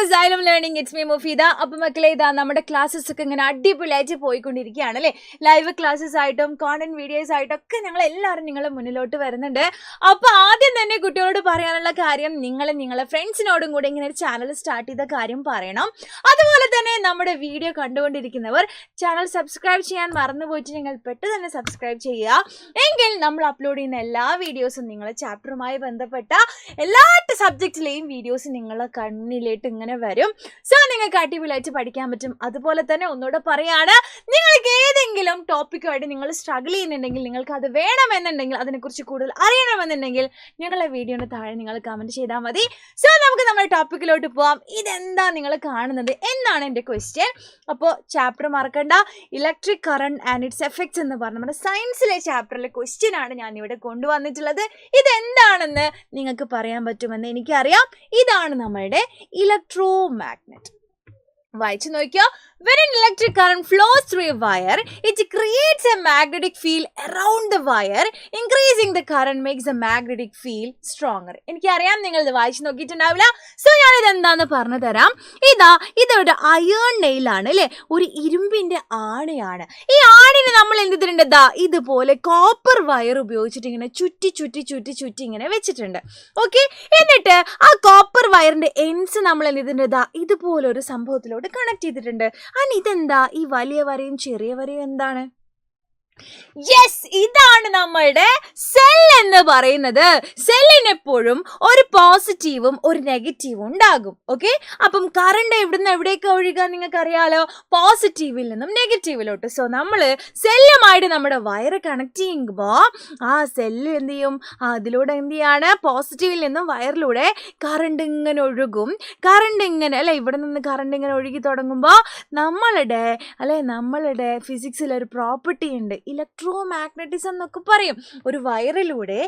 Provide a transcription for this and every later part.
Xylem Learning, it's me Mufida. അപ്പോൾ മക്കളെ ഇതാ നമ്മുടെ ക്ലാസ്സസ് ഒക്കെ ഇങ്ങനെ അടിപൊളിയായിട്ട് പോയിക്കൊണ്ടിരിക്കുകയാണ് അല്ലേ. ലൈവ് ക്ലാസ്സസ് ആയിട്ടും കോണ്ടന്റ് വീഡിയോസ് ആയിട്ടും ഒക്കെ ഞങ്ങൾ എല്ലാവരും നിങ്ങളുടെ മുന്നിലോട്ട് വരുന്നുണ്ട്. അപ്പോൾ ആദ്യം തന്നെ കുട്ടികളോട് പറയാനുള്ള കാര്യം, നിങ്ങളെ ഫ്രണ്ട്സിനോടും കൂടെ ഇങ്ങനെ ഒരു ചാനൽ സ്റ്റാർട്ട് ചെയ്ത കാര്യം പറയണം. അതുപോലെ തന്നെ നമ്മുടെ വീഡിയോ കണ്ടുകൊണ്ടിരിക്കുന്നവർ ചാനൽ സബ്സ്ക്രൈബ് ചെയ്യാൻ മറന്നുപോയിട്ട് നിങ്ങൾ പെട്ടെന്ന് തന്നെ സബ്സ്ക്രൈബ് ചെയ്യുക. എങ്കിൽ നമ്മൾ അപ്ലോഡ് ചെയ്യുന്ന എല്ലാ വീഡിയോസും നിങ്ങളെ ചാപ്റ്ററുമായി ബന്ധപ്പെട്ട എല്ലാ സബ്ജക്റ്റിലെയും വീഡിയോസ് നിങ്ങളെ കണ്ണിലേട്ട് ഇങ്ങനെ വരും. സോ നിങ്ങൾക്ക് അടിപൊളിയായിട്ട് പഠിക്കാൻ പറ്റും. അതുപോലെ തന്നെ ഒന്നുകൂടെ പറയാണ്, നിങ്ങൾക്ക് ഏതെങ്കിലും ടോപ്പിക്കുമായിട്ട് നിങ്ങൾ സ്ട്രഗിൾ ചെയ്യുന്നുണ്ടെങ്കിൽ, നിങ്ങൾക്ക് അത് വേണമെന്നുണ്ടെങ്കിൽ, അതിനെക്കുറിച്ച് കൂടുതൽ അറിയണമെന്നുണ്ടെങ്കിൽ ഞങ്ങളെ വീഡിയോയുടെ താഴെ നിങ്ങൾ കമൻറ്റ് ചെയ്താൽ മതി. സോ നമുക്ക് നമ്മുടെ ടോപ്പിക്കിലോട്ട് പോവാം. ഇതെന്താ നിങ്ങൾ കാണുന്നത് എന്നാണ് എൻ്റെ ക്വസ്റ്റ്യൻ. അപ്പോൾ ചാപ്റ്റർ മറക്കണ്ട, electric current and it's effects എന്ന് പറഞ്ഞ നമ്മുടെ സയൻസിലെ ചാപ്റ്ററിലെ ക്വസ്റ്റ്യൻ ആണ് ഞാൻ ഇവിടെ കൊണ്ടുവന്നിട്ടുള്ളത്. ഇതെന്താണെന്ന് നിങ്ങൾക്ക് പറയാൻ പറ്റുമെന്ന് എനിക്കറിയാം. ഇതാണ് നമ്മളുടെ ഇലക്ട്രോ മാഗ്നറ്റ്. വായിച്ചു നോക്കിയോ. When an electric current flows through a wire, it creates a magnetic field around the wire. Increasing the current makes the magnetic field stronger. എനിക്കറിയാം നിങ്ങൾ ഇത് വായിച്ചു നോക്കിയിട്ടുണ്ടാവില്ല. സോ ഞാനിത് എന്താന്ന് പറഞ്ഞു തരാം. ഇതൊരു അയേൺ നെയിലാണ് അല്ലേ, ഒരു ഇരുമ്പിന്റെ ആണിയാണ്. ഈ ആണിനെ നമ്മൾ എന്ത് ചെയ്തിട്ടുണ്ട്, ഇതുപോലെ കോപ്പർ വയർ ഉപയോഗിച്ചിട്ട് ഇങ്ങനെ ചുറ്റി ഇങ്ങനെ വെച്ചിട്ടുണ്ട്. ഓക്കെ, എന്നിട്ട് ആ കോപ്പർ വയറിന്റെ എൻഡ്സ് നമ്മൾ എന്ത് ചെയ്തിട്ടുണ്ട്, ഇതുപോലൊരു സംഭവത്തിലോട്ട് കണക്ട് ചെയ്തിട്ടുണ്ട്. ഇതെന്താ ഈ വലിയ വരയും ചെറിയ വരയും എന്താണ്? യെസ്, ഇതാണ് നമ്മളുടെ സെൽ എന്ന് പറയുന്നത്. സെല്ലിന് എപ്പോഴും ഒരു പോസിറ്റീവും ഒരു നെഗറ്റീവും ഉണ്ടാകും. ഓക്കെ, അപ്പം കറണ്ട് എവിടുന്ന് എവിടേക്ക് ഒഴുകാൻ നിങ്ങൾക്ക് അറിയാലോ, പോസിറ്റീവിൽ നിന്നും നെഗറ്റീവിലോട്ട്. സോ നമ്മൾ സെല്ലുമായിട്ട് നമ്മുടെ വയർ കണക്ട് ചെയ്യുമ്പോൾ ആ സെല്ല് എന്ത് ചെയ്യും, അതിലൂടെ എന്ത് ചെയ്യാണ്, പോസിറ്റീവിൽ നിന്നും വയറിലൂടെ കറണ്ട് ഇങ്ങനെ ഒഴുകും. കറണ്ട് ഇങ്ങനെ അല്ലെ, ഇവിടെ നിന്ന് കറണ്ട് ഇങ്ങനെ ഒഴുകി തുടങ്ങുമ്പോൾ നമ്മളുടെ ഫിസിക്സിലൊരു പ്രോപ്പർട്ടി ഉണ്ട്, ഇലക്ട്രോ മാഗ്നറ്റിസം എന്നൊക്കെ പറയും. ഒരു വയറിലൂടെ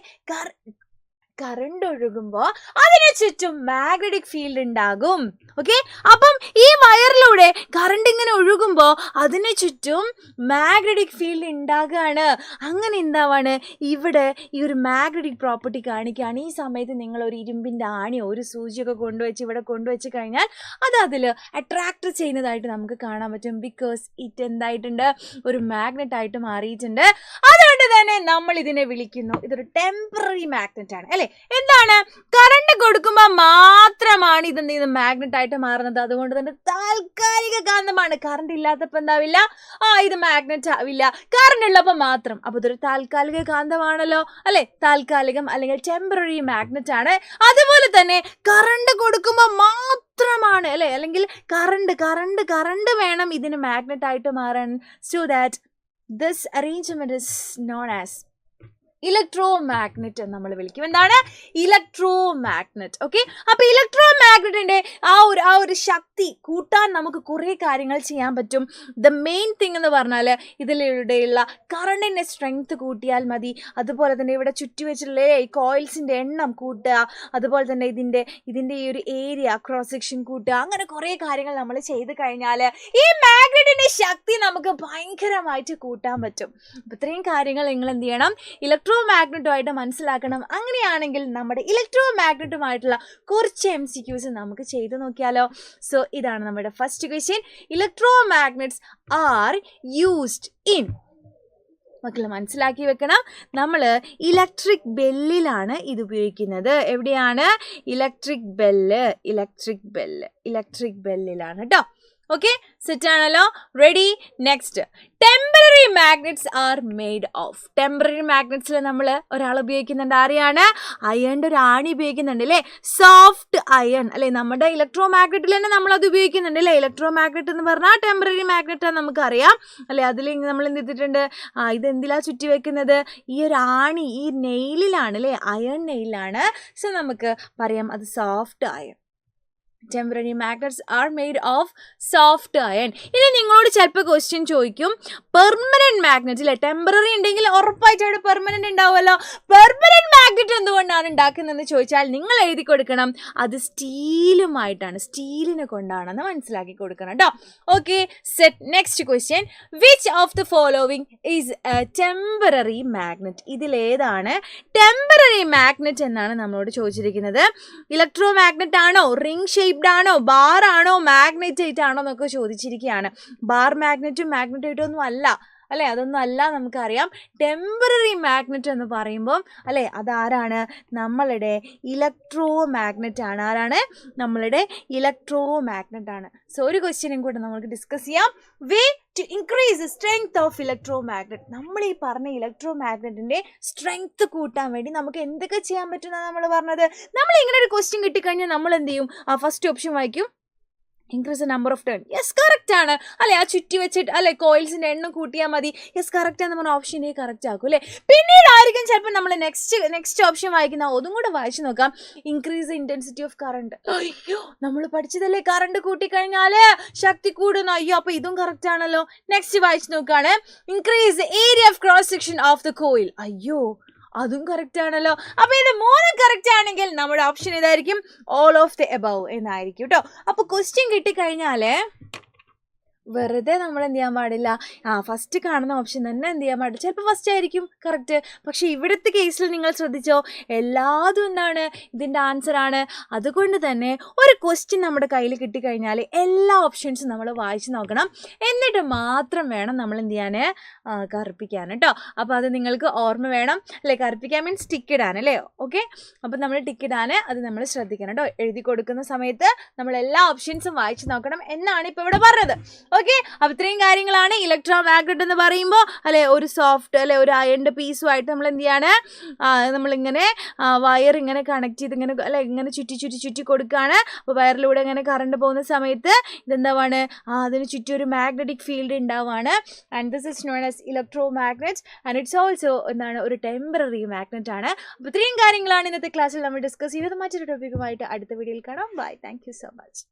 കറണ്ട് ഒഴുകുമ്പോൾ അതിന് ചുറ്റും മാഗ്നറ്റിക് ഫീൽഡ് ഉണ്ടാകും. ഓക്കെ, അപ്പം ഈ വയറിലൂടെ കറണ്ട് ഇങ്ങനെ ഒഴുകുമ്പോൾ അതിന് ചുറ്റും മാഗ്നറ്റിക് ഫീൽഡ് ഉണ്ടാകുകയാണ്. അങ്ങനെ എന്താവാണ്, ഇവിടെ ഈ ഒരു മാഗ്നറ്റിക് പ്രോപ്പർട്ടി കാണിക്കുകയാണ്. ഈ സമയത്ത് നിങ്ങൾ ഒരു ഇരുമ്പിൻ്റെ ആണിയോ ഒരു സൂചിയൊക്കെ ഇവിടെ കൊണ്ടുവച്ച് കഴിഞ്ഞാൽ അത് അതിൽ അട്രാക്ട് ചെയ്യുന്നതായിട്ട് നമുക്ക് കാണാൻ പറ്റും. ബിക്കോസ് ഇറ്റ് എന്തായിട്ടുണ്ട്, ഒരു മാഗ്നറ്റ് ആയിട്ട് മാറിയിട്ടുണ്ട്. അതുകൊണ്ട് തന്നെ നമ്മൾ ഇതിനെ വിളിക്കുന്നു, ഇതൊരു ടെമ്പററി മാഗ്നറ്റ് ആണ് അല്ലേ. എന്താണ്, കറണ്ട് കൊടുക്കുമ്പോൾ മാത്രമാണ് ഇതെന്ത് ചെയ്യുന്നത്, മാഗ്നറ്റ് ആയിട്ട് മാറുന്നത്. അതുകൊണ്ട് തന്നെ താൽക്കാലിക കാന്തമാണ്. കറണ്ട് ഇല്ലാത്തപ്പോൾ എന്താവില്ല, ഇത് മാഗ്നറ്റ് ആവില്ല, കറണ്ട് ഉള്ളപ്പോൾ മാത്രം. അപ്പോൾ ഇതൊരു താൽക്കാലിക കാന്തമാണല്ലോ അല്ലെ, താൽക്കാലികം അല്ലെങ്കിൽ ടെമ്പററി മാഗ്നറ്റ് ആണ്. അതുപോലെ തന്നെ കറണ്ട് കൊടുക്കുമ്പോൾ മാത്രമാണ് അല്ലെ, അല്ലെങ്കിൽ കറണ്ട് വേണം ഇതിന് മാഗ്നറ്റ് ആയിട്ട് മാറാൻ. So that this arrangement is known as electro magnet എന്ന് നമ്മൾ വിളിക്കും. എന്താണ്, ഇലക്ട്രോ മാഗ്നറ്റ്. ഓക്കെ, അപ്പൊ ഇലക്ട്രോ മാഗ്നറ്റിന്റെ ആ ഒരു ശക്തി കൂട്ടാൻ നമുക്ക് കുറേ കാര്യങ്ങൾ ചെയ്യാൻ പറ്റും. ദ മെയിൻ തിങ് എന്ന് പറഞ്ഞാൽ ഇതിലൂടെയുള്ള കറണ്ടിന്റെ സ്ട്രെങ്ത് കൂട്ടിയാൽ മതി. അതുപോലെ തന്നെ ഇവിടെ ചുറ്റി വെച്ചിട്ടുള്ള ഈ കോയിൽസിന്റെ എണ്ണം കൂട്ടുക, അതുപോലെ തന്നെ ഇതിന്റെ ഈ ഒരു ഏരിയ ക്രോസ് സെക്ഷൻ കൂട്ടുക. അങ്ങനെ കുറേ കാര്യങ്ങൾ നമ്മൾ ചെയ്ത് കഴിഞ്ഞാൽ ഈ മാഗ്നറ്റിന്റെ ശക്തി നമുക്ക് ഭയങ്കരമായിട്ട് കൂട്ടാൻ പറ്റും. അപ്പൊ ഇത്രയും കാര്യങ്ങൾ നിങ്ങൾ എന്ത് ചെയ്യണം, ഇലക്ട്രോ മാഗ്നറ്റുമായിട്ട് മനസ്സിലാക്കണം. അങ്ങനെയാണെങ്കിൽ നമ്മുടെ ഇലക്ട്രോ മാഗ്നറ്റുമായിട്ടുള്ള കുറച്ച് MCQs നമുക്ക് ചെയ്ത് നോക്കിയാലോ. സോ ഇതാണ് നമ്മുടെ first question. Electro magnets are used in, മക്കൾ മനസ്സിലാക്കി വെക്കണം, നമ്മൾ ഇലക്ട്രിക് ബെല്ലിലാണ് ഇത് ഉപയോഗിക്കുന്നത്. എവിടെയാണ്, ഇലക്ട്രിക് ബെല്ലിലാണ് കേട്ടോ. ഓക്കെ, സെറ്റ് ആണല്ലോ, ready. Next, temporary magnets are made of. ടെമ്പററി മാഗ്നറ്റ്സിൽ നമ്മൾ ഒരാൾ ഉപയോഗിക്കുന്നുണ്ട്, ആരെയാണ്, അയണിൻ്റെ ഒരു ആണി ഉപയോഗിക്കുന്നുണ്ട് അല്ലേ, സോഫ്റ്റ് അയൺ അല്ലേ. നമ്മുടെ ഇലക്ട്രോ മാഗ്നറ്റിൽ തന്നെ നമ്മൾ അത് ഉപയോഗിക്കുന്നുണ്ട് അല്ലേ. ഇലക്ട്രോ മാഗ്നറ്റ് എന്ന് പറഞ്ഞാൽ ടെമ്പററി മാഗ്നറ്റ് നമുക്കറിയാം അല്ലേ. അതിൽ നമ്മൾ എന്ത് ചെയ്തിട്ടുണ്ട്, ഇതെന്തിലാ ചുറ്റി വെക്കുന്നത്, ഈ ഒരു ആണി ഈ നെയിലാണ് അല്ലേ, അയൺ നെയിലാണ്. സോ നമുക്ക് പറയാം അത് soft iron. Temporary magnets are made of soft iron. ഇനി നിങ്ങളോട് ചിലപ്പോൾ ക്വസ്റ്റ്യൻ ചോദിക്കും, പെർമനന്റ് മാഗ്നറ്റ് അല്ലേ, ടെമ്പററി ഉണ്ടെങ്കിൽ ഉറപ്പായിട്ട് അവിടെ പെർമനന്റ് ഉണ്ടാവുമല്ലോ, പെർമനന്റ് മാഗ്നറ്റ് എന്തുകൊണ്ടാണ് ഉണ്ടാക്കുന്നതെന്ന് ചോദിച്ചാൽ നിങ്ങൾ എഴുതി കൊടുക്കണം, അത് സ്റ്റീലിനെ കൊണ്ടാണെന്ന് മനസ്സിലാക്കി കൊടുക്കണം കേട്ടോ. Okay, set. Next question, which of the following is a temporary magnet. ഇതിലേതാണ് ടെമ്പററി മാഗ്നറ്റ് എന്നാണ് നമ്മളോട് ചോദിച്ചിരിക്കുന്നത്. ഇലക്ട്രോ മാഗ്നറ്റ് ആണോ, റിംഗ് ഷേപ്പ് ഷേപ്ഡ് ആണോ, ബാർ ആണോ, മാഗ്നറ്റൈറ്റ് ആണോ എന്നൊക്കെ ചോദിച്ചിരിക്കുകയാണ്. ബാർ മാഗ്നറ്റും മാഗ്നറ്റൈറ്റും ഒന്നും അല്ല അല്ലേ, അതൊന്നും അല്ല. നമുക്കറിയാം ടെമ്പററി മാഗ്നറ്റ് എന്ന് പറയുമ്പം അല്ലേ അതാരാണ്, നമ്മളുടെ ഇലക്ട്രോ മാഗ്നറ്റ് ആണ്. ആരാണ്, നമ്മളുടെ ഇലക്ട്രോ മാഗ്നറ്റ് ആണ്. സോ ഒരു ക്വസ്റ്റ്യനും കൂടെ നമുക്ക് ഡിസ്കസ് ചെയ്യാം. Way to increase strength of electromagnet. നമ്മൾ ഈ പറഞ്ഞ ഇലക്ട്രോ മാഗ്നറ്റിന്റെ സ്ട്രെങ്ത് കൂട്ടാൻ വേണ്ടി നമുക്ക് എന്തൊക്കെ ചെയ്യാൻ പറ്റുമെന്നാണ് നമ്മൾ പറഞ്ഞത്. നമ്മൾ ഇങ്ങനെ ഒരു ക്വസ്റ്റ്യൻ കിട്ടിക്കഴിഞ്ഞാൽ നമ്മൾ എന്ത് ചെയ്യും, ആ ഫസ്റ്റ് ഓപ്ഷൻ വായിക്കും, increase number of turn. Yes correct ആണ് അല്ലെ, ആ ചുറ്റി വെച്ചിട്ട് അല്ലെ കോയിൽസിന്റെ എണ്ണം കൂട്ടിയാൽ മതി. യെസ് കറക്റ്റ് ആണെന്ന് പറഞ്ഞ ഓപ്ഷൻ കറക്റ്റ് ആക്കും അല്ലേ. പിന്നീടായിരിക്കും ചിലപ്പോൾ നമ്മൾ നെക്സ്റ്റ് ഓപ്ഷൻ വായിക്കുന്ന, അതും കൂടെ വായിച്ചു നോക്കാം. Increase intensity of current. അയ്യോ നമ്മൾ പഠിച്ചതല്ലേ, കറണ്ട് കൂട്ടിക്കഴിഞ്ഞാല് ശക്തി കൂടുന്നു. അയ്യോ അപ്പൊ ഇതും കറക്റ്റ് ആണല്ലോ. നെക്സ്റ്റ് വായിച്ചു നോക്കാണ്, increase area of cross section of the coil. അയ്യോ അതും കറക്റ്റ് ആണല്ലോ. അപ്പൊ ഇത് 3 കറക്റ്റ് ആണെങ്കിൽ നമ്മുടെ ഓപ്ഷൻ ഇതായിരിക്കും, ഓൾ ഓഫ് ദി എബവ് എന്നായിരിക്കും കേട്ടോ. അപ്പൊ ക്വസ്റ്റ്യൻ കിട്ടിക്കഴിഞ്ഞാല് വെറുതെ നമ്മൾ എന്ത് ചെയ്യാൻ പാടില്ല, ഫസ്റ്റ് കാണുന്ന ഓപ്ഷൻ തന്നെ എന്ത് ചെയ്യാൻ പാടില്ല. ചിലപ്പോൾ ഫസ്റ്റ് ആയിരിക്കും കറക്റ്റ്, പക്ഷെ ഇവിടുത്തെ കേസിൽ നിങ്ങൾ ശ്രദ്ധിച്ചോ, എല്ലാതും എന്താണ് ഇതിൻ്റെ ആൻസർ ആണ്. അതുകൊണ്ട് തന്നെ ഒരു ക്വസ്റ്റ്യൻ നമ്മുടെ കയ്യിൽ കിട്ടിക്കഴിഞ്ഞാൽ എല്ലാ ഓപ്ഷൻസും നമ്മൾ വായിച്ച് നോക്കണം. എന്നിട്ട് മാത്രം വേണം നമ്മൾ എന്ത് ചെയ്യാൻ, കറുപ്പിക്കാൻ കേട്ടോ. അപ്പോൾ അത് നിങ്ങൾക്ക് ഓർമ്മ വേണം അല്ലേ. കറുപ്പിക്കാൻ മീൻസ് ടിക്ക് ഇടാൻ അല്ലേ. ഓക്കെ, അപ്പോൾ നമ്മൾ ടിക്ക് ഇടാൻ അത് നമ്മൾ ശ്രദ്ധിക്കണം കേട്ടോ. എഴുതി കൊടുക്കുന്ന സമയത്ത് നമ്മൾ എല്ലാ ഓപ്ഷൻസും വായിച്ച് നോക്കണം എന്നാണ് ഇപ്പോൾ ഇവിടെ പറഞ്ഞത്. ഓക്കെ, അപ്പോൾ ഇത്രയും കാര്യങ്ങളാണ് ഇലക്ട്രോ മാഗ്നറ്റ് എന്ന് പറയുമ്പോൾ അല്ലെ. ഒരു സോഫ്റ്റ് അല്ലെ ഒരു അയണിൻ്റെ പീസുമായിട്ട് നമ്മൾ എന്ത് ചെയ്യാണ്, നമ്മളിങ്ങനെ വയർ ഇങ്ങനെ കണക്ട് ചെയ്ത് ഇങ്ങനെ അല്ലെ ഇങ്ങനെ ചുറ്റി കൊടുക്കുകയാണ്. അപ്പോൾ വയറിലൂടെ ഇങ്ങനെ കറണ്ട് പോകുന്ന സമയത്ത് ഇതെന്താവാണ്, അതിന് ചുറ്റും ഒരു മാഗ്നറ്റിക് ഫീൽഡ് ഉണ്ടാവുകയാണ്. And this is known as electro magnet and it's also എന്താണ്, ഒരു ടെമ്പററി മാഗ്നറ്റ് ആണ്. അപ്പോൾ ഇത്രയും കാര്യങ്ങളാണ് ഇന്നത്തെ ക്ലാസ്സിൽ നമ്മൾ ഡിസ്കസ് ചെയ്തത്. മറ്റൊരു ടോപ്പിക്കുമായിട്ട് അടുത്ത വീഡിയോയിൽ കാണാം. Bye, thank you so much.